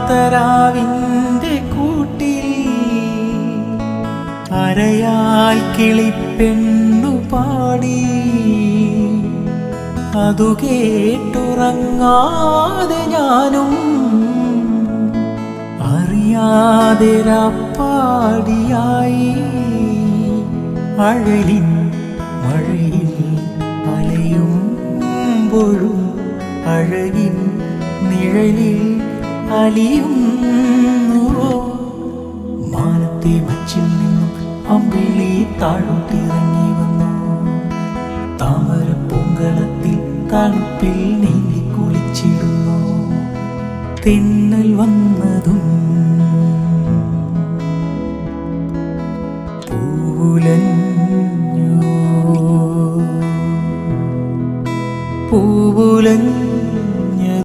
അണയാത്തരാവിൻ്റെ കൂട്ടിൽ അരയാൽ കിളിപ്പെണ്ണു പാടി അതു കേട്ടുറങ്ങാതെ ഞാനും അറിയാതെ രാപ്പാടിയായി അഴലിൻ മഴയിൽ അലയുമ്പോഴും അഴകിൻ നിഴലിൽ അലിയുന്നുവോ മാനത്തെ മച്ചിൽ നിന്നും അമ്പിളി താഴോട്ടിറങ്ങി വന്നു താമര പൂങ്കളത്തിൽ തണുപ്പിൽ നീന്തി കുളിച്ചിടുന്നു തെന്നൽ വന്നതും